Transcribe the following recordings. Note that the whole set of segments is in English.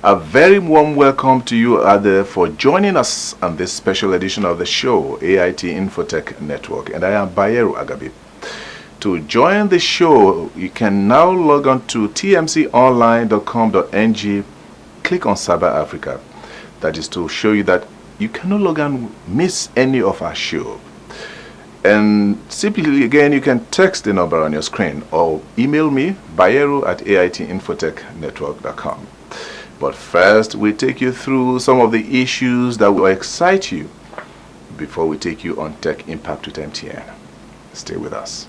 A very warm welcome to you for joining us on this special edition of the show, AIT Infotech Network, and I am Bayeru Agabi. To join the show, you can now log on to tmconline.com.ng, click on Cyber Africa. That is to show you that you can no longer miss any of our show. And simply, again, you can text the number on your screen or email me, bayeru@aitinfotechnetwork.com. But first, we take you through some of the issues that will excite you before we take you on Tech Impact with MTN. Stay with us.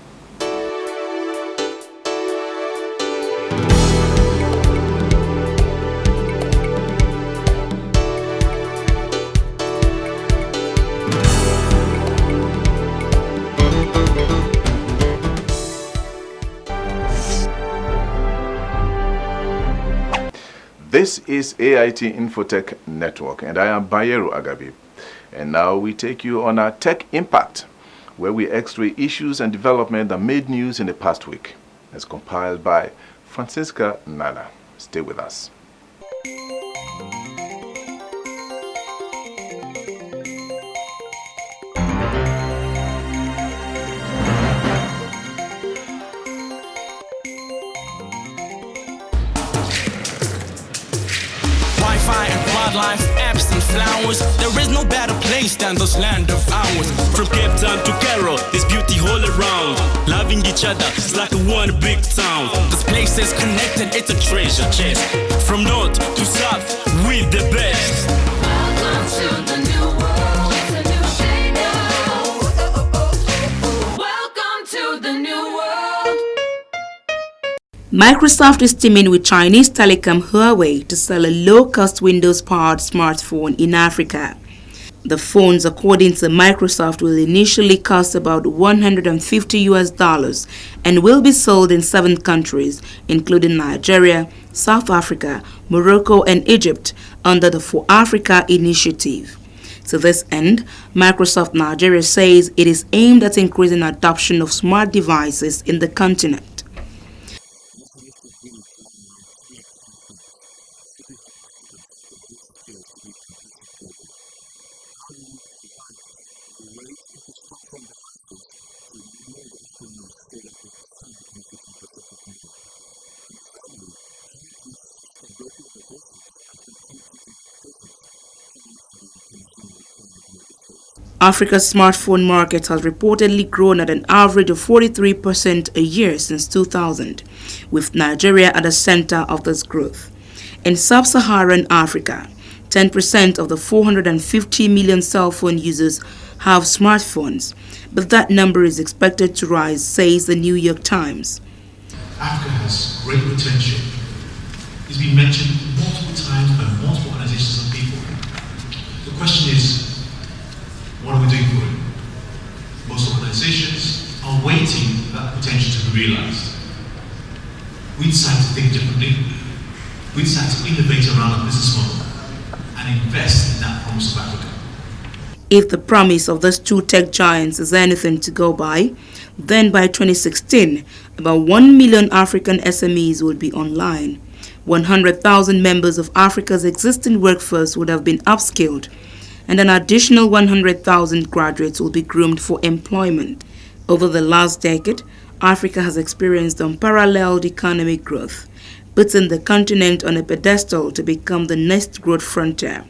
This is AIT Infotech Network, and I am Bayeru Agabi. And now we take you on our Tech Impact, where we x-ray issues and development that made news in the past week, as compiled by Francisca Nana. Stay with us. Wildlife, apps and flowers. There is no better place than this land of ours. From Cape Town to Cairo, there's beauty all around. Loving each other, it's like a one big town. This place is connected, it's a treasure chest. From north to south, we're the best. Welcome to the new world. It's a new day now. Welcome to the new world. Microsoft is teaming with Chinese telecom Huawei to sell a low-cost Windows-powered smartphone in Africa. The phones, according to Microsoft, will initially cost about $150 and will be sold in 7 countries, including Nigeria, South Africa, Morocco, and Egypt, under the For Africa initiative. To this end, Microsoft Nigeria says it is aimed at increasing adoption of smart devices in the continent. Africa's smartphone market has reportedly grown at an average of 43% a year since 2000, with Nigeria at the center of this growth. In sub-Saharan Africa, 10% of the 450 million cell phone users have smartphones, but that number is expected to rise, says the New York Times. Africa has great potential. It's been mentioned multiple times by multiple organizations and people. The question is, what are we doing for it? Most organizations are waiting for that potential to be realized. We decide to think differently. We decide to innovate around our business model and invest in that promise of Africa. If the promise of these two tech giants is anything to go by, then by 2016, about 1 million African SMEs will be online. 100,000 members of Africa's existing workforce would have been upskilled, and an additional 100,000 graduates will be groomed for employment. Over the last decade, Africa has experienced unparalleled economic growth, putting the continent on a pedestal to become the next growth frontier.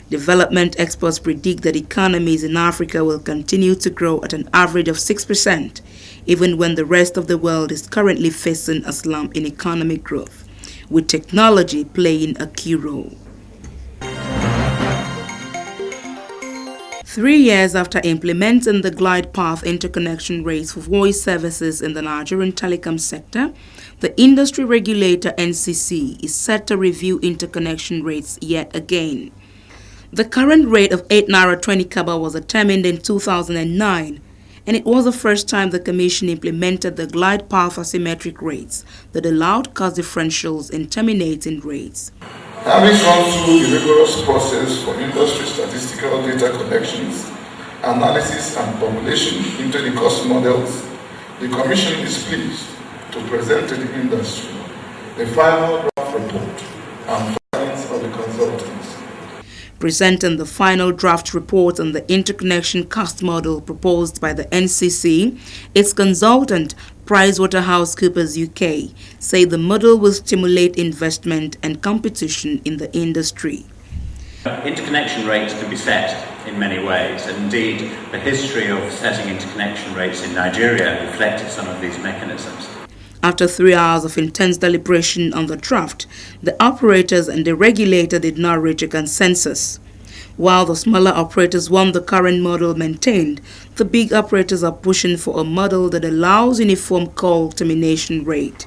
Development experts predict that economies in Africa will continue to grow at an average of 6%, even when the rest of the world is currently facing a slump in economic growth, with technology playing a key role. 3 years after implementing the glide path interconnection rates for voice services in the Nigerian telecom sector, the industry regulator NCC is set to review interconnection rates yet again. The current rate of 8 Naira 20 Kobo was determined in 2009, and it was the first time the Commission implemented the glide path asymmetric rates that allowed cost differentials in terminating rates. Having gone through the rigorous process for industry statistical data collections, analysis and population into the cost models, the Commission is pleased to present to the industry the final draft report and final Presenting the final draft report on the interconnection cost model proposed by the NCC, its consultant, PricewaterhouseCoopers UK, say the model will stimulate investment and competition in the industry. Interconnection rates can be set in many ways, and indeed the history of setting interconnection rates in Nigeria reflected some of these mechanisms. After 3 hours of intense deliberation on the draft, the operators and the regulator did not reach a consensus. While the smaller operators want the current model maintained, the big operators are pushing for a model that allows uniform call termination rate.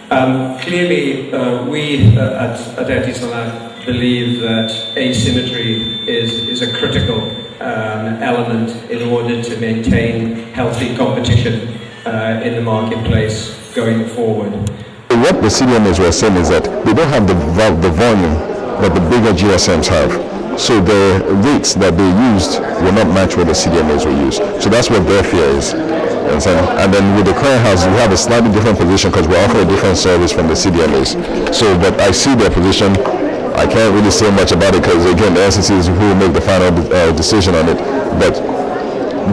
Clearly, we at Etisalat believe that asymmetry is a critical element in order to maintain healthy competition in the marketplace going forward. What the CDMs were saying is that they don't have the volume that the bigger GSMs have. So the rates that they used will not match what the CDMs will use. So that's what their fear is. And then with the clearinghouse, we have a slightly different position because we offer a different service from the CDMs. So, but I see their position. I can't really say much about it because, again, the NCC is who will make the final decision on it. But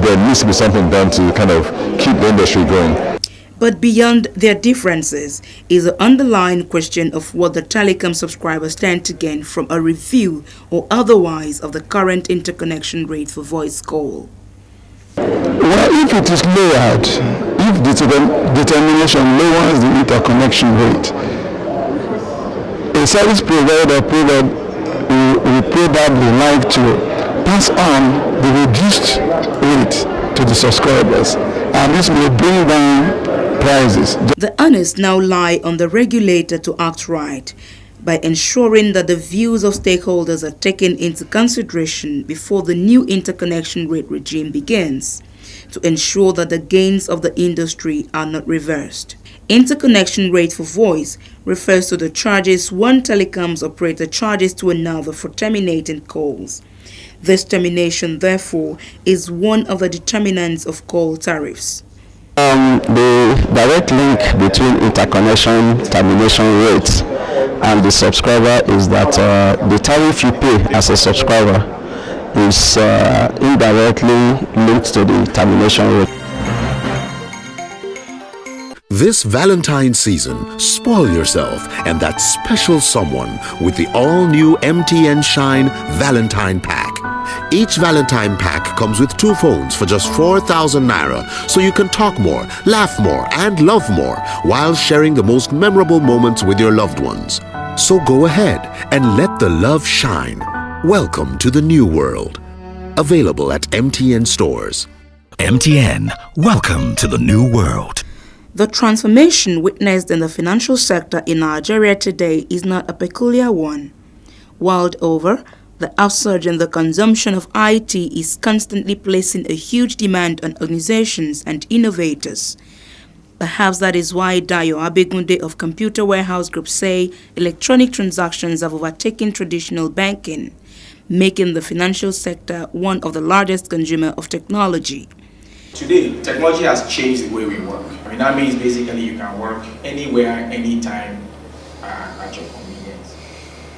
there needs to be something done to kind of keep the industry going. But beyond their differences is the underlying question of what the telecom subscribers stand to gain from a review or otherwise of the current interconnection rate for voice call. Well, if it is lowered, if the determination lowers the interconnection rate, a service provider will probably like to pass on the reduced rate to the subscribers, and this will bring down prices. The onus now lie on the regulator to act right by ensuring that the views of stakeholders are taken into consideration before the new interconnection rate regime begins, to ensure that the gains of the industry are not reversed. Interconnection rate for voice refers to the charges one telecoms operator charges to another for terminating calls. This termination, therefore, is one of the determinants of call tariffs. The direct link between interconnection termination rates and the subscriber is that the tariff you pay as a subscriber is indirectly linked to the termination rate. This Valentine's season, spoil yourself and that special someone with the all-new MTN Shine Valentine Pack. Each Valentine pack comes with 2 phones for just 4,000 naira, so you can talk more, laugh more, and love more while sharing the most memorable moments with your loved ones. So go ahead and let the love shine. Welcome to the new world. Available at MTN stores. MTN, welcome to the new world. The transformation witnessed in the financial sector in Nigeria today is not a peculiar one. World over, the upsurge in the consumption of IT is constantly placing a huge demand on organizations and innovators. Perhaps that is why Dayo Abegunde of Computer Warehouse Group say electronic transactions have overtaken traditional banking, making the financial sector one of the largest consumers of technology. Today, technology has changed the way we work. That means basically you can work anywhere, anytime, at your convenience.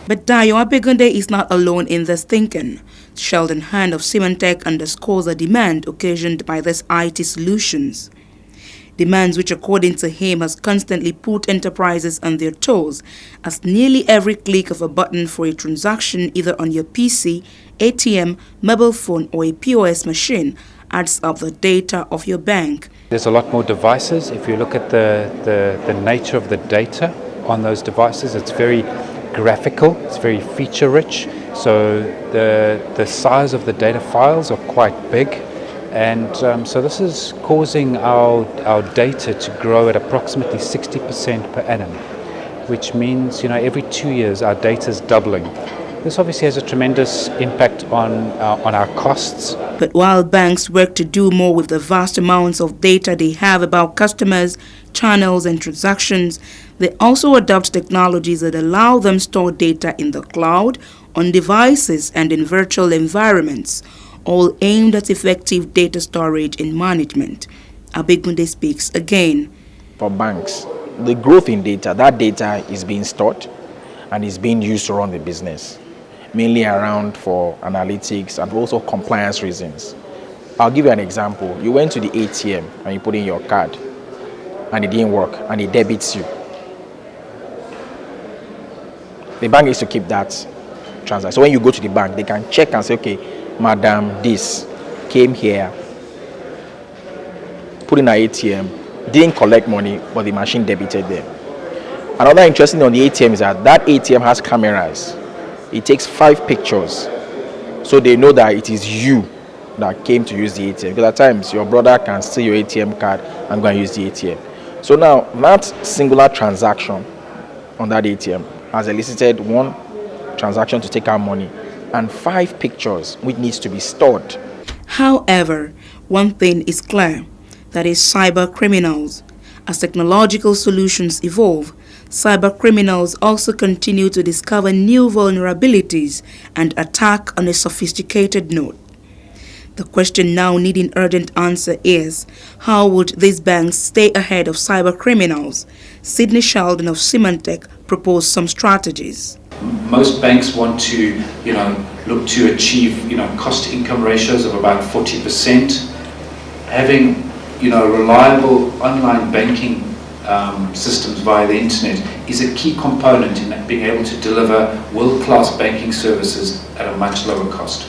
But Dayo Abegunde is not alone in this thinking. Sheldon Hand of Symantec underscores the demand occasioned by these IT solutions. Demands which, according to him, has constantly put enterprises on their toes, as nearly every click of a button for a transaction either on your PC, ATM, mobile phone or a POS machine adds up the data of your bank. There's a lot more devices. If you look at the nature of the data on those devices, it's very graphical, it's very feature rich. So the size of the data files are quite big. And so this is causing our data to grow at approximately 60% per annum, which means, every 2 years our data is doubling. This obviously has a tremendous impact on our costs. But while banks work to do more with the vast amounts of data they have about customers, channels and transactions, they also adopt technologies that allow them store data in the cloud, on devices and in virtual environments, all aimed at effective data storage and management. Abegunde speaks again. For banks, the growth in data, that data is being stored and is being used to run the business. mainly around for analytics and also compliance reasons. I'll give you an example. You went to the ATM and you put in your card and it didn't work and it debits you. The bank needs to keep that transaction. So when you go to the bank, they can check and say, okay, madam, this came here, put in an ATM, didn't collect money, but the machine debited them. Another interesting thing on the ATM is that ATM has cameras. It takes 5 pictures, so they know that it is you that came to use the ATM. Because at times your brother can steal your ATM card and go and use the ATM. So now that singular transaction on that ATM has elicited 1 transaction to take out money and 5 pictures which needs to be stored. However, one thing is clear, that is cyber criminals. As technological solutions evolve, cyber criminals also continue to discover new vulnerabilities and attack on a sophisticated note. The question now needing urgent answer is, how would these banks stay ahead of cyber criminals? Sidney Sheldon of Symantec proposed some strategies. Most banks want to, look to achieve, cost-to-income ratios of about 40%. Having, reliable online banking systems via the internet is a key component in being able to deliver world-class banking services at a much lower cost.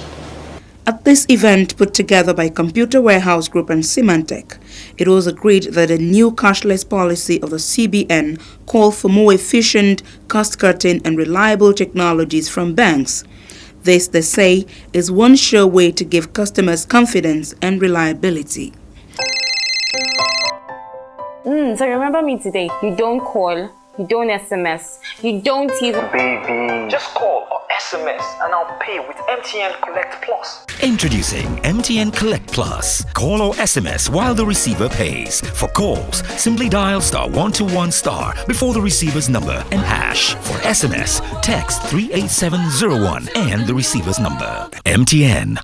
At this event put together by Computer Warehouse Group and Symantec, it was agreed that a new cashless policy of the CBN called for more efficient, cost-cutting and reliable technologies from banks. This, they say, is one sure way to give customers confidence and reliability. So remember me today. You don't call, you don't SMS, you don't even... Baby, just call or SMS and I'll pay with MTN Collect Plus. Introducing MTN Collect Plus. Call or SMS while the receiver pays. For calls, simply dial *121* before the receiver's number and hash. For SMS, text 38701 and the receiver's number. MTN.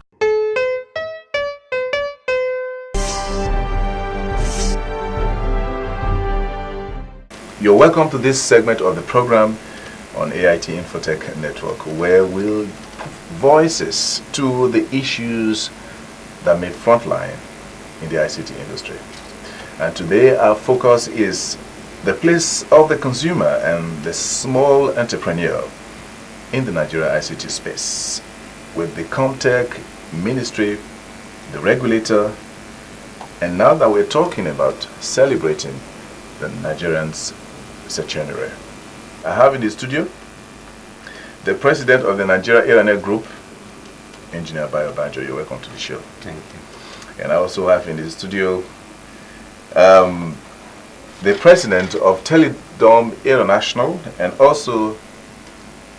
You're welcome to this segment of the program on AIT Infotech Network, where we'll voices to the issues that may frontline in the ICT industry. And today our focus is the place of the consumer and the small entrepreneur in the Nigeria ICT space, with the Comtech Ministry, the regulator, and now that we're talking about celebrating the Nigerians' centenary. I have in the studio the president of the Nigeria Airline Group, Engineer Bayo Banjo. You're welcome to the show. Thank you. And I also have in the studio the president of Teledom International and also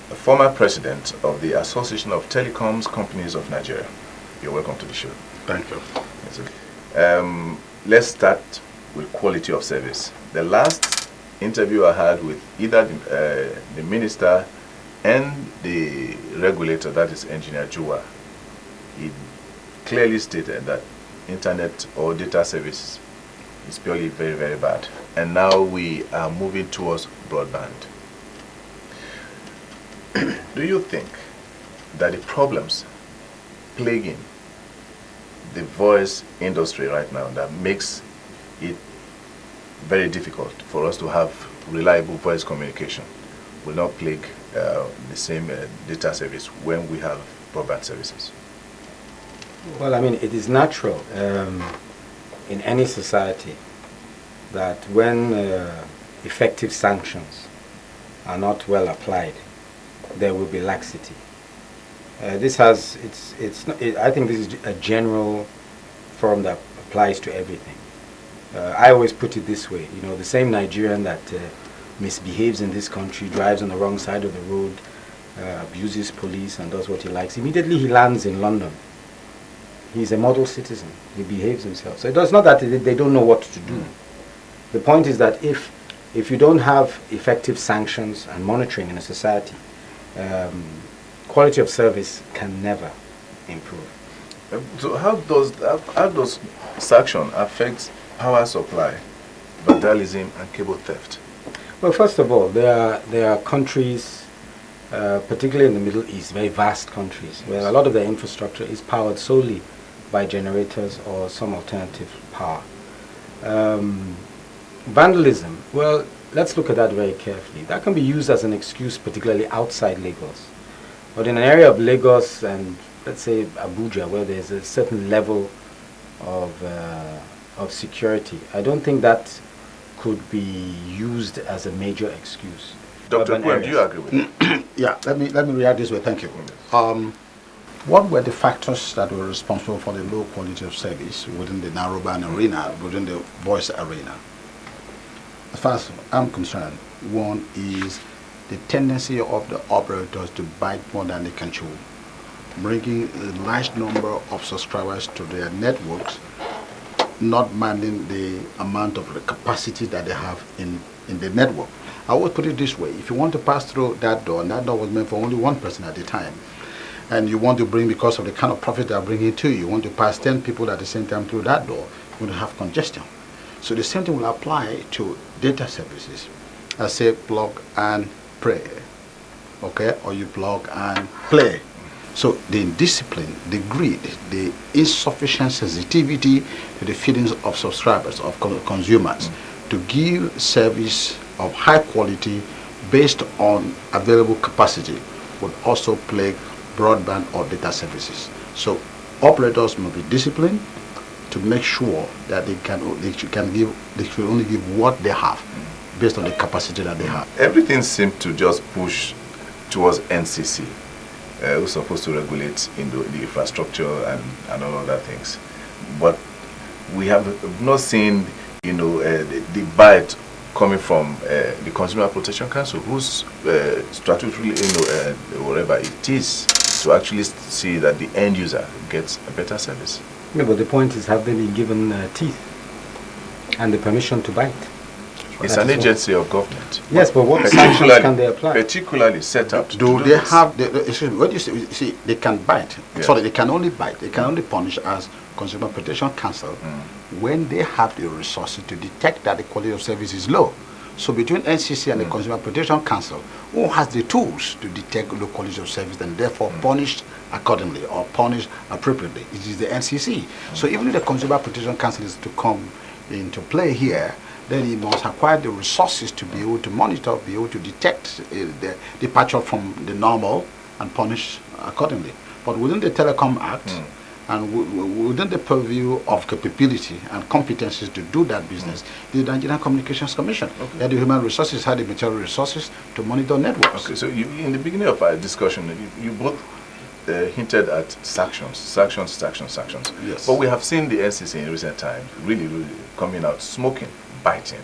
the former president of the Association of Telecoms Companies of Nigeria. You're welcome to the show. Thank you. Yes, okay. Let's start with quality of service. The last interview I had with either the minister and the regulator, that is Engineer Jua, he clearly stated that internet or data service is purely very, very bad. And now we are moving towards broadband. Do you think that the problems plaguing the voice industry right now that makes it very difficult for us to have reliable voice communication will not plague the same data service when we have broadband services? Well, I mean, it is natural in any society that when effective sanctions are not well applied, there will be laxity. I think this is a general form that applies to everything. I always put it this way, the same Nigerian that misbehaves in this country, drives on the wrong side of the road, abuses police and does what he likes, immediately he lands in London. He's a model citizen. He behaves himself. So it's not that they don't know what to do. The point is that if you don't have effective sanctions and monitoring in a society, quality of service can never improve. So how does sanction affect power supply, vandalism and cable theft? Well, first of all, there are countries particularly in the Middle East, very vast countries, where a lot of their infrastructure is powered solely by generators or some alternative power. Vandalism, well, let's look at that very carefully. That can be used as an excuse, particularly outside Lagos. But in an area of Lagos and, let's say, Abuja, where there's a certain level of security, I don't think that could be used as a major excuse. Dr. Kwem, do you agree with that? Yeah, let me react this way. Thank you. What were the factors that were responsible for the low quality of service within the narrowband arena, within the voice arena? As far as I'm concerned, one is the tendency of the operators to bite more than they can chew, bringing a large number of subscribers to their networks, not minding the amount of the capacity that they have in the network. I would put it this way: if you want to pass through that door, and that door was meant for only one person at a time, and you want to bring, because of the kind of profit they are bringing to you, you want to pass 10 people at the same time through that door, you're going to have congestion. So the same thing will apply to data services. I say plug and pray, okay, or you plug and play. So the indiscipline, the greed, the insufficient sensitivity to the feelings of subscribers, of consumers, to give service of high quality based on available capacity would also plague broadband or data services. So operators must be disciplined to make sure that they can only give what they have based on the capacity that they have. Everything seemed to just push towards NCC, who's supposed to regulate the infrastructure and all other things. But we have not seen, the bite coming from the Consumer Protection Council, whose statutory, whatever it is, to actually see that the end user gets a better service. Yeah, but the point is, have they been given teeth and the permission to bite? It's an agency of government. Yes, but what sanctions can they apply? Particularly set up to do they this. Have, excuse me, what do you see, they can bite. Yeah. Sorry, they can only bite. They can only punish as Consumer Protection Council when they have the resources to detect that the quality of service is low. So between NCC and the Consumer Protection Council, who has the tools to detect low quality of service and therefore punish accordingly or punish appropriately? It is the NCC. So even if the Consumer Protection Council is to come into play here, then he must acquire the resources to be able to monitor, be able to detect the departure from the normal and punish accordingly. But within the Telecom Act, and within the purview of capability and competencies to do that business, the Nigerian Communications Commission had the human resources, had the material resources to monitor networks. Okay, so in the beginning of our discussion, you both hinted at sanctions. Yes. But we have seen the NCC in recent times really coming out smoking, biting,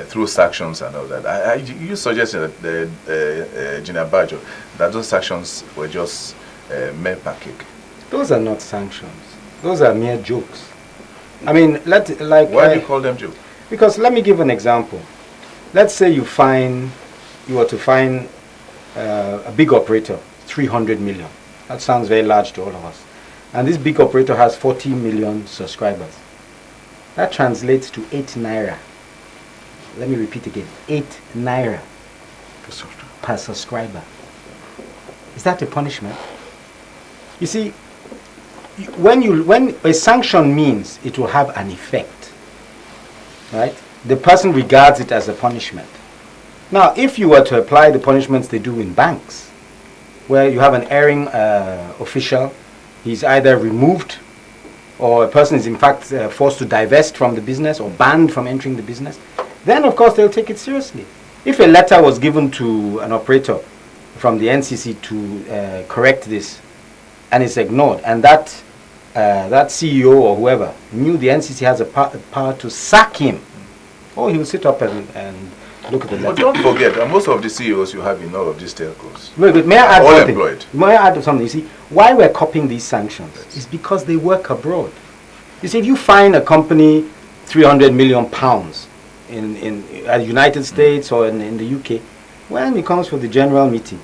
through sanctions and all that. You suggested that Gina Bajo, that those sanctions were just mere pancake. Those are not sanctions. Those are mere jokes. I mean, why do you call them jokes? Because let me give an example. Let's say you were to find a big operator, 300 million. That sounds very large to all of us. And this big operator has 40 million subscribers. That translates to 8 naira. Let me repeat again. 8 naira per subscriber. Is that a punishment? You see, when a sanction means it will have an effect, right? The person regards it as a punishment. Now, if you were to apply the punishments they do in banks, where you have an erring official, he's either removed or a person is in fact forced to divest from the business or banned from entering the business, then of course they'll take it seriously. If a letter was given to an operator from the NCC to correct this, and it's ignored, and that CEO or whoever knew the NCC has a power to sack him, he will sit up and look at the letter. But don't forget, most of the CEOs you have in all of these telcos, may I add all something? employed. May I add something? You see, why we're copying these sanctions is because they work abroad. You see, if you find a company 300 million pounds in the United States or in the UK, when it comes for the general meeting,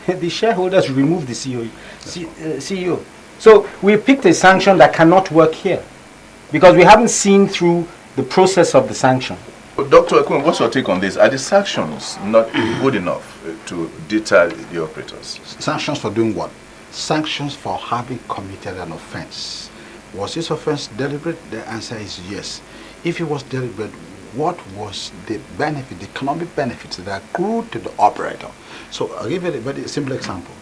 the shareholders remove the CEO. So we picked a sanction that cannot work here because we haven't seen through the process of the sanction. Dr. Ekun, what's your take on this? Are the sanctions not good enough to deter the operators? Sanctions for doing what? Sanctions for having committed an offense. Was this offense deliberate? The answer is yes. If it was deliberate, what was the benefit, the economic benefits that accrued to the operator? So I'll give you a very simple example.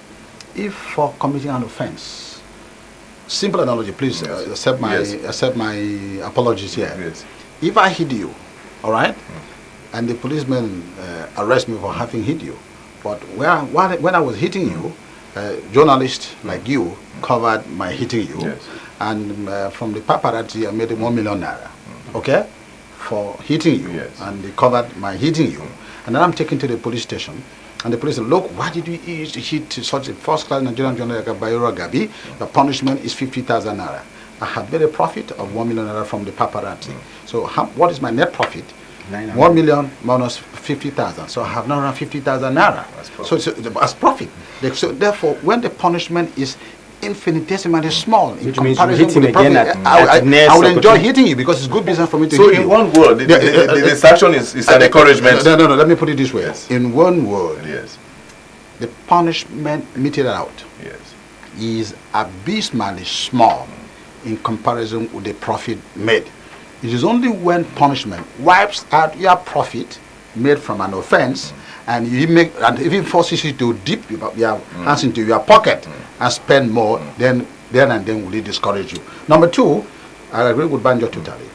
If for committing an offense, simple analogy, please accept my apologies here. Yes. If I hit you, all right, and the policeman arrest me for having hit you, but when I was hitting you, journalists like you covered my hitting you, and from the paparazzi I made 1 million naira, okay, for hitting you, and they covered my hitting you, and then I'm taken to the police station, and the police said, look, why did you hit such a first-class Nigerian journalist like Bayero Gabi? The punishment is 50,000 naira. I have made a profit of 1 million naira from the paparazzi. So what is my net profit? 1 million minus 50,000. So I have now around 50,000 naira. So it's as profit. So therefore, when the punishment is infinitesimally small in comparison with the profit, I will enjoy hitting you because it's good business for me to hit you. So in one word, the sanction is an encouragement. No, let me put it this way. In one word, the punishment meted out is abysmally small in comparison with the profit made. It is only when punishment wipes out your profit made from an offense and even forces you to dip your hands into your pocket and spend more, then and then will it discourage you. Number two, I agree with Banjo totally.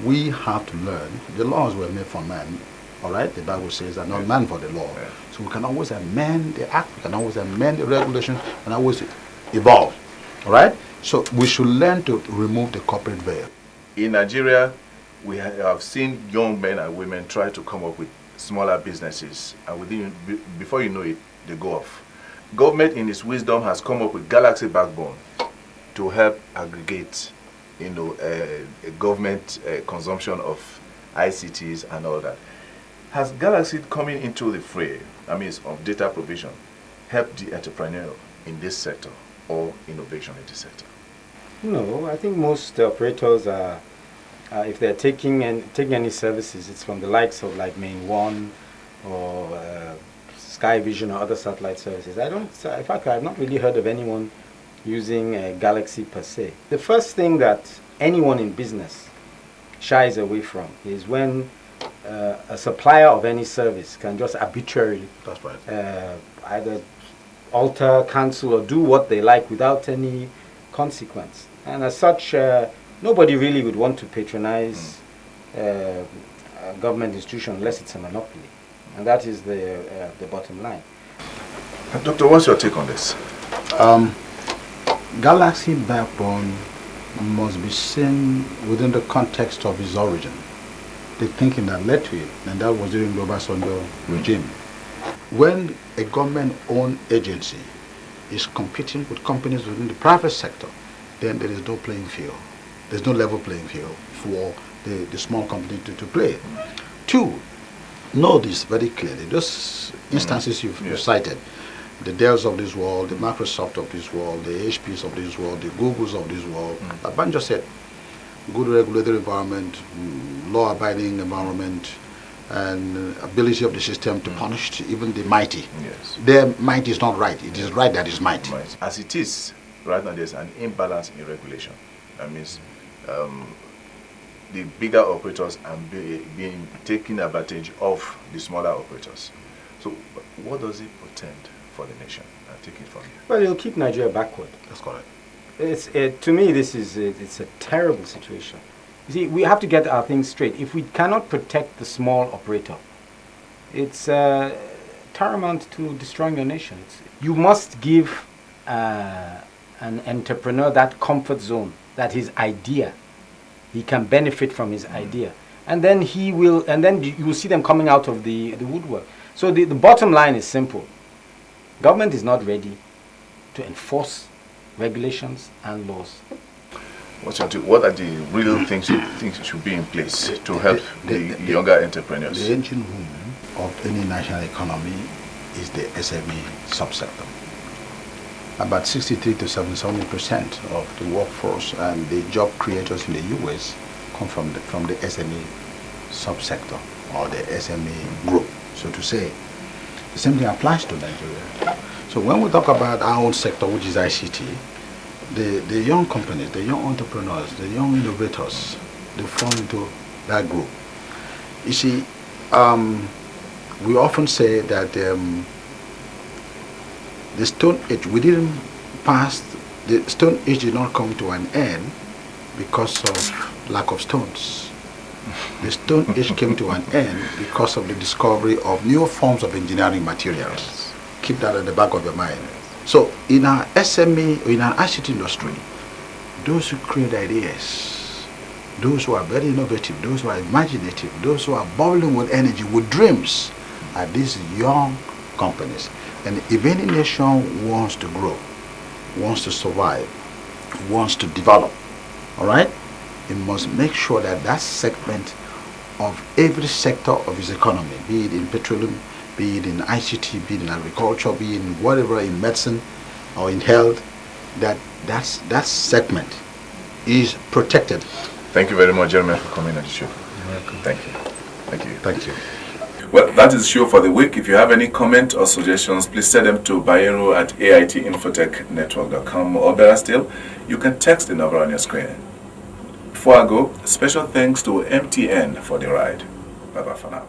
We have to learn. The laws were made for men, all right? The Bible says that not man for the law. So we can always amend the act, we can always amend the regulation, and always evolve, all right? So we should learn to remove the corporate veil. In Nigeria, we have seen young men and women try to come up with smaller businesses, and before you know it, they go off. Government, in its wisdom, has come up with Galaxy Backbone to help aggregate, government consumption of ICTs and all that. Has Galaxy coming into the fray, of data provision, helped the entrepreneur in this sector or innovation in this sector? No, I think most operators are, if they're taking any services, it's from the likes of like Main One or Sky Vision or other satellite services. In fact, I've not really heard of anyone using Galaxy per se. The first thing that anyone in business shies away from is when a supplier of any service can just arbitrarily either alter, cancel, or do what they like without any consequence. And as such, nobody really would want to patronize a government institution unless it's a monopoly. And that is the bottom line. Doctor, what's your take on this? Galaxy Backbone must be seen within the context of its origin. The thinking that led to it, and that was during the Obasanjo regime. When a government-owned agency is competing with companies within the private sector, then there is no playing field. There's no level playing field for the small company to play. Two, know this very clearly. Those instances you've cited, the Dells of this world, the Microsoft of this world, the HPs of this world, the Googles of this world, as Banjo said, good regulatory environment, law-abiding environment, and ability of the system to punish even the mighty. Their might is not right. It is right that is might. As it is, right now there's an imbalance in regulation. That means the bigger operators are being taken advantage of the smaller operators. So what does it portend for the nation? I'll take it from you. Well, it'll keep Nigeria backward. That's correct. To me, it's a terrible situation. You see, we have to get our things straight. If we cannot protect the small operator, it's tantamount to destroying your nation. You must give an entrepreneur that comfort zone, that his idea, he can benefit from his idea, and then you will see them coming out of the woodwork. So the bottom line is simple. Government is not ready to enforce regulations and laws. What are the real things you think should be in place to help the younger entrepreneurs? The engine room of any national economy is the SME subsector. About 63 to 70% of the workforce and the job creators in the US come from the SME subsector or the SME group, so to say. The same thing applies to Nigeria. So when we talk about our own sector, which is ICT, the young companies, the young entrepreneurs, the young innovators, they fall into that group. You see, we often say that the Stone Age, the Stone Age did not come to an end because of lack of stones. The Stone Age came to an end because of the discovery of new forms of engineering materials. Keep that at the back of your mind. So in our SME, in our ICT industry, those who create ideas, those who are very innovative, those who are imaginative, those who are bubbling with energy, with dreams, are these young companies. And if any nation wants to grow, wants to survive, wants to develop, all right, it must make sure that that segment of every sector of its economy, be it in petroleum, be it in ICT, be it in agriculture, be it in whatever, in medicine or in health, that segment is protected. Thank you very much, gentlemen, for coming on the show. You're welcome. Thank you. Thank you. Thank you. Well, that is the show for the week. If you have any comments or suggestions, please send them to Bayero at AIT INFOTECH NETWORK.com, or better still, you can text the number on your screen. Before I go, special thanks to MTN for the ride. Bye-bye for now.